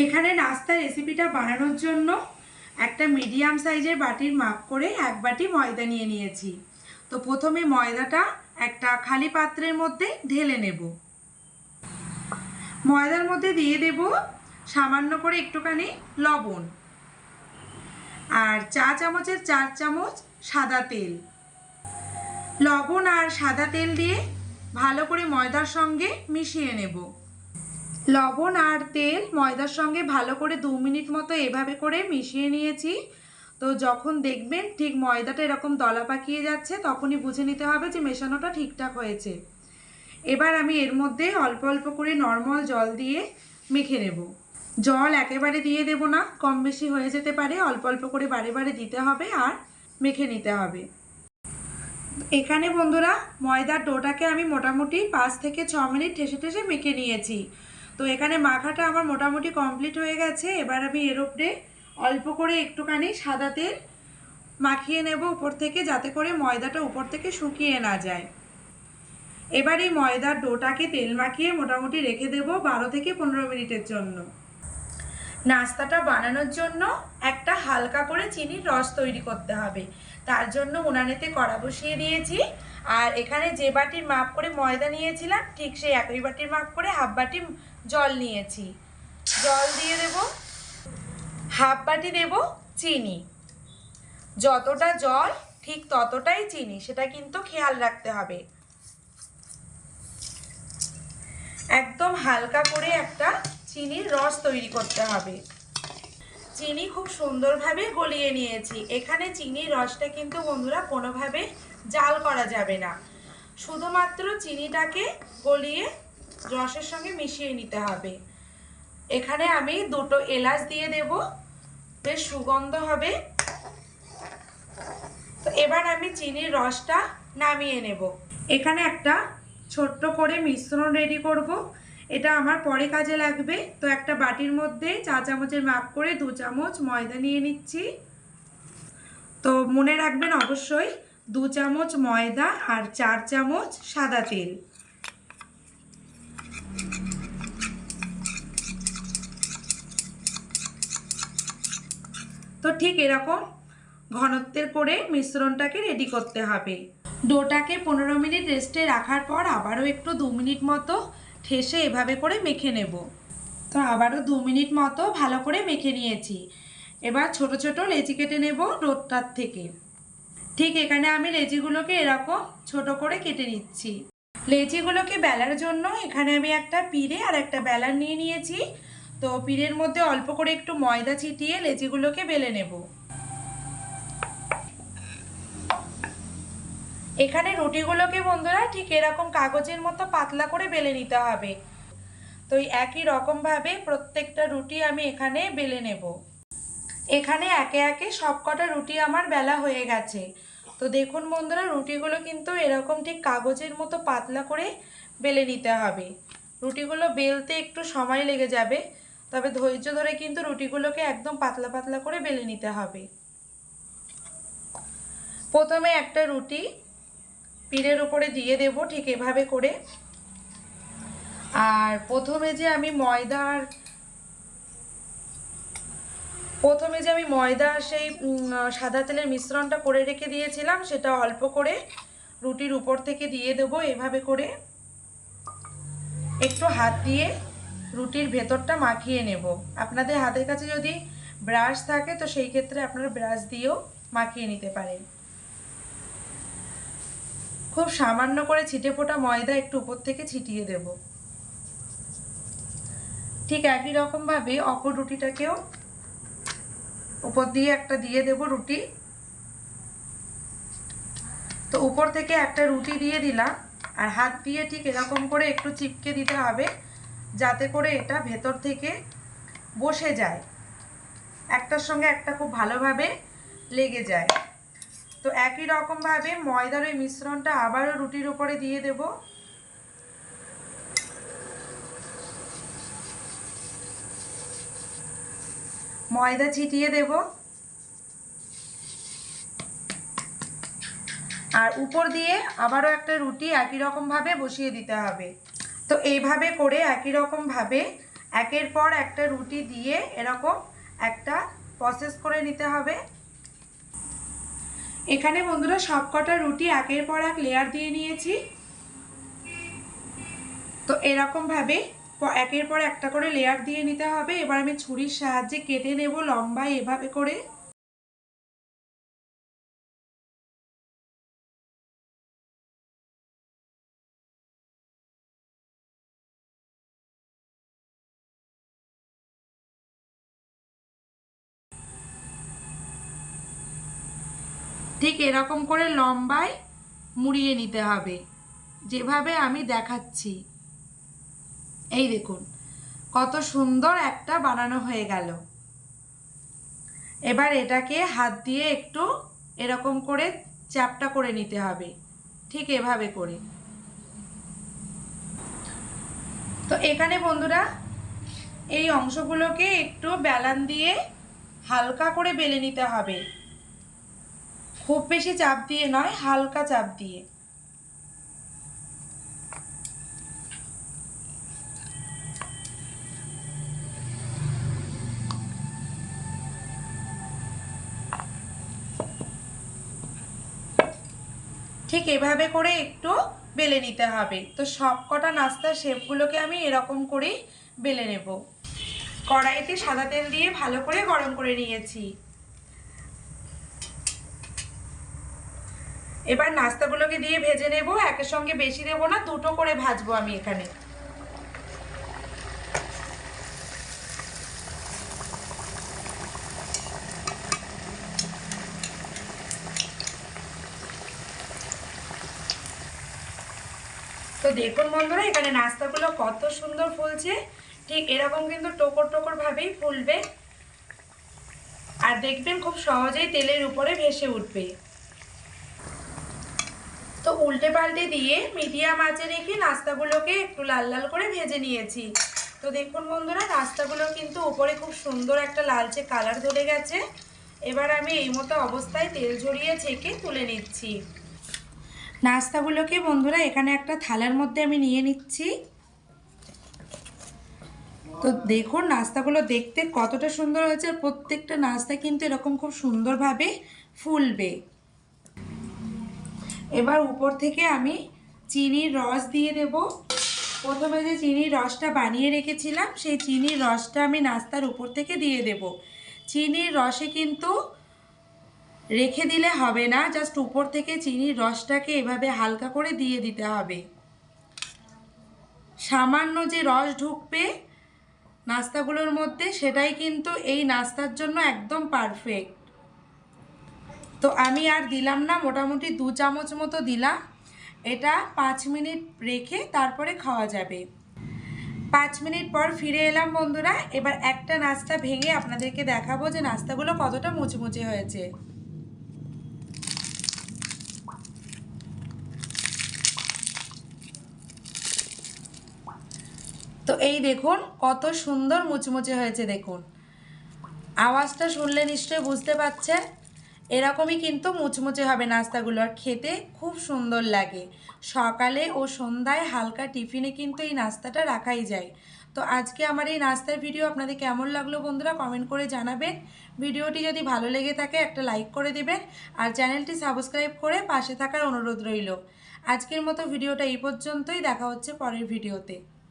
এখানে নাস্তা রেসিপিটা বানানোর জন্য একটা মিডিয়াম সাইজের বাটির মাপ করে 1 বাটি ময়দা নিয়ে নিয়েছি। তো প্রথমে ময়দাটা একটা খালি পাত্রের মধ্যে ঢেলে নেব। ময়দার মধ্যে দিয়ে দেব সামান্য করে একটুখানি লবণ আর চা চামচের 4 চামচ সাদা তেল। লবণ আর সাদা তেল দিয়ে ভালো করে ময়দার সঙ্গে মিশিয়ে নেব। লবণ আর তেল ময়দার সঙ্গে ভালো করে 2 মিনিট মতো এভাবে করে মিশিয়ে নিয়েছি। তো যখন দেখবেন ঠিক ময়দাটা এরকম দলা পাকিয়ে যাচ্ছে তখনই বুঝে নিতে হবে যে মেশানোটা ঠিকঠাক হয়েছে। এবার আমি এর মধ্যে অল্প অল্প করে নর্মাল জল দিয়ে মেখে নেব। জল একেবারে দিয়ে দেব না, কম বেশি হয়ে যেতে পারে, অল্প অল্প করে বারে বারে দিতে হবে আর মেখে নিতে হবে। এখানে বন্ধুরা ময়দার ডোটাকে আমি মোটামুটি 5 থেকে 6 মিনিট ঠেসে ঠেসে মেখে নিয়েছি। তো এখানে মাখাটা আমার মোটামুটি কমপ্লিট হয়ে গেছে। এবার আমি এর উপরে অল্প করে একটুখানি সাদা তেল মাখিয়ে নেব উপর থেকে, যাতে করে ময়দাটা উপর থেকে শুকিয়ে না যায়। এবার এই ময়দার ডোটাকে তেল মাখিয়ে মোটামুটি রেখে দেব 12 থেকে 15 মিনিটের জন্য। নাস্তাটা বানানোর জন্য একটা হালকা করে চিনির রস তৈরি করতে হবে। তার জন্য উনানেতে কড়া বসিয়ে দিয়েছি আর এখানে যে বাটির মাপ করে ময়দা নিয়েছিলাম ঠিক সেই একই বাটির মাপ করে হাফ বাটি জল নিয়েছি। জল দিয়ে দেব, হাফ বাটি দেব চিনি। যতটা জল ঠিক ততটাই চিনি, সেটা কিন্তু খেয়াল রাখতে হবে। একদম হালকা করে একটা চিনির রস তৈরি করতে হবে। চিনি খুব সুন্দরভাবে গলিয়ে নিয়েছি। এখানে চিনির রসটা কিন্তু বন্ধুরা কোনোভাবে জাল করা যাবে না, শুধুমাত্র চিনিটাকে গলিয়ে রসের সঙ্গে মিশিয়ে নিতে হবে। এখানে আমি 2টো এলাচ দিয়ে দেব, বেশ সুগন্ধ হবে। তো এবার আমি চিনির রসটা নামিয়ে নেব। এখানে একটা ছোট্ট করে মিশ্রণ রেডি করব, এটা আমার পরে কাজে লাগবে। তো একটা বাটির মধ্যে চা চামচের মাপ করে 2 চামচ ময়দা নিয়ে নিচ্ছি। তো মনে রাখবেন অবশ্যই 2 চামচ ময়দা আর 4 চামচ সাদা তেল। তো ঠিক এরকম ঘনত্বের করে মিশ্রণটাকে রেডি করতে হবে। ডোটাকে 15 মিনিট রেস্টে রাখার পর আবারও একটু 2 মিনিট মতো ঠেসে এভাবে করে মেখে নেব। তো আবারও 2 মিনিট মতো ভালো করে মেখে নিয়েছি। এবার ছোট ছোট লেচি কেটে নেব ডোটার থেকে। ঠিক এখানে আমি লেচিগুলোকে এরকম ছোট করে কেটে নিচ্ছি। লেচিগুলোকে বেলার জন্য এখানে আমি একটা পিঁড়ে আর একটা বেলার নিয়ে নিয়েছি। তো পিঁড়ের মধ্যে অল্প করে একটু ময়দা ছিটিয়ে লেচিগুলোকে বেলে নেব। এখানে রুটিগুলোকে বন্ধুরা ঠিক এরকম কাগজের মতো পাতলা করে বেলে নিতে হবে। তো একই রকমভাবে প্রত্যেকটা রুটি আমি এখানে বেলে নেব। এখানে একে একে সবকটা রুটি আমার বেলা হয়ে গেছে। তো দেখুন বন্ধুরা, রুটিগুলো কিন্তু এরকম ঠিক কাগজের মতো পাতলা করে বেলে নিতে হবে। রুটিগুলো বেলতে একটু সময় লেগে যাবে, তবে ধৈর্য ধরে কিন্তু রুটিগুলোকে একদম পাতলা পাতলা করে বেলে নিতে হবে। প্রথমে একটা রুটি পিঁড়ের উপরে দিয়ে দেব ঠিক এভাবে করে। আর প্রথমে যে আমি ময়দা সেই সাদা তেলের মিশ্রণটা করে রেখে দিয়েছিলাম, সেটা অল্প করে রুটির উপর থেকে দিয়ে দেব এভাবে করে। একটু হাত দিয়ে রুটির ভেতরটা মাখিয়ে নেব। আপনাদের হাতের কাছে যদি ব্রাশ থাকে তো সেই ক্ষেত্রে আপনারা ব্রাশ দিয়েও মাখিয়ে নিতে পারেন। খুব সামান্য করে ছিটে ফোটা ময়দা একটু উপর থেকে ছিটিয়ে দেব। ঠিক একই রকমভাবে অপর রুটিটাকেও উপর দিয়ে একটা দিয়ে দেব রুটি। তো উপর থেকে একটা রুটি দিয়ে দিলাম আর হাত দিয়ে ঠিক এরকম করে একটু চিপকে দিতে হবে, যাতে করে এটা ভেতর থেকে বসে যায়, একটার সঙ্গে একটা খুব ভালোভাবে লেগে যায়। তো একই রকমভাবে ময়দার ওই মিশ্রণটা আবারও রুটির উপরে দিয়ে দেব। ময়দা ছিটিয়ে দেব আর উপর দিয়ে আবারও একটা রুটি একই রকমভাবে বসিয়ে দিতে হবে। তো এইভাবে করে একই রকমভাবে একের পর একটা রুটি দিয়ে এরকম একটা প্রসেস করে নিতে হবে। এখানে বন্ধুরা সবকটা রুটি একের পর এক লেয়ার দিয়ে নিয়েছি। তো এরকমভাবে একের পর একটা করে লেয়ার দিয়ে নিতে হবে। এবার আমি ছুরির সাহায্যে কেটে নেব লম্বা এভাবে করে। ঠিক এরকম করে লম্বায় মুড়িয়ে নিতে হবে, যেভাবে আমি দেখাচ্ছি। এই দেখুন কত সুন্দর একটা বানানো হয়ে গেল। এবার এটাকে হাত দিয়ে একটু এরকম করে চ্যাপটা করে নিতে হবে, ঠিক এভাবে করে। তো এখানে বন্ধুরা এই অংশগুলোকে একটু বেলন দিয়ে হালকা করে বেলে নিতে হবে, খুব বেশি চাপ দিয়ে নয়, হালকা চাপ দিয়ে। ঠিক এভাবে করে একটু বেলে নিতে হবে। তো সব কটা নাস্তার শেপগুলোকে আমি এরকম করেই বেলে নেব। কড়াইতে সাদা তেল দিয়ে ভালো করে গরম করে নিয়েছি। এবার নাস্তাগুলোকে দিয়ে ভেজে নেব, একের সঙ্গে বেশি দেবো না, দুটো করে ভাজবো আমি এখানে। তো দেখুন বন্ধুরা এখানে নাস্তাগুলো কত সুন্দর ফুলছে। ঠিক এরকম কিন্তু টোকর টোকর ভাবেই ফুলবে, আর দেখবেন খুব সহজেই তেলের উপরে ভেসে উঠবে। তো উল্টে পাল্টে দিয়ে মিডিয়াম আঁচে রেখে নাস্তাগুলোকে একটু লাল লাল করে ভেজে নিয়েছি। তো দেখুন বন্ধুরা নাস্তাগুলো কিন্তু উপরে খুব সুন্দর একটা লালচে কালার ধরে গেছে। এবার আমি এই মতো অবস্থায় তেল ঝরিয়ে ছেঁকে তুলে নিচ্ছি। নাস্তাগুলোকে বন্ধুরা এখানে একটা থালার মধ্যে আমি নিয়ে নিচ্ছি। তো দেখুন নাস্তাগুলো দেখতে কতটা সুন্দর হয়েছে, প্রত্যেকটা নাস্তা কিন্তু এরকম খুব সুন্দরভাবে ফুলবে। এবার উপর থেকে আমি চিনির রস দিয়ে দেব। প্রথমে যে চিনির রসটা বানিয়ে রেখেছিলাম সেই চিনির রসটা আমি নাস্তার উপর থেকে দিয়ে দেব। চিনির রসে কিন্তু রেখে দিলে হবে না, জাস্ট উপর থেকে চিনির রসটাকে এভাবে হালকা করে দিয়ে দিতে হবে। সামান্য যে রস ঢুকবে নাস্তাগুলোর মধ্যে সেটাই কিন্তু এই নাস্তার জন্য একদম পারফেক্ট। তো আমি আর দিলাম না, মোটামুটি 2 চামচ মতো দিলাম। এটা 5 মিনিট রেখে তারপরে খাওয়া যাবে। 5 মিনিট পর ফিরে এলাম বন্ধুরা। এবার একটা নাস্তা ভেঙে আপনাদেরকে দেখাবো যে নাস্তাগুলো কতটা মুচমুচে হয়েছে। তো এই দেখুন কত সুন্দর মুচমুচে হয়েছে। দেখুন আওয়াজটা শুনলে নিশ্চয়ই বুঝতে পারছেন। এরকমই কিন্তু মুচমুচে হবে নাস্তাগুলো, আর খেতে খুব সুন্দর লাগে। সকালে ও সন্ধ্যায় হালকা টিফিনে কিন্তু এই নাস্তাটা রাখাই যায়। তো আজকে আমার এই নাস্তার ভিডিও আপনাদের কেমন লাগলো বন্ধুরা কমেন্ট করে জানাবেন। ভিডিওটি যদি ভালো লেগে থাকে একটা লাইক করে দেবেন, আর চ্যানেলটি সাবস্ক্রাইব করে পাশে থাকার অনুরোধ রইল। আজকের মতো ভিডিওটা এই পর্যন্তই, দেখা হচ্ছে পরের ভিডিওতে।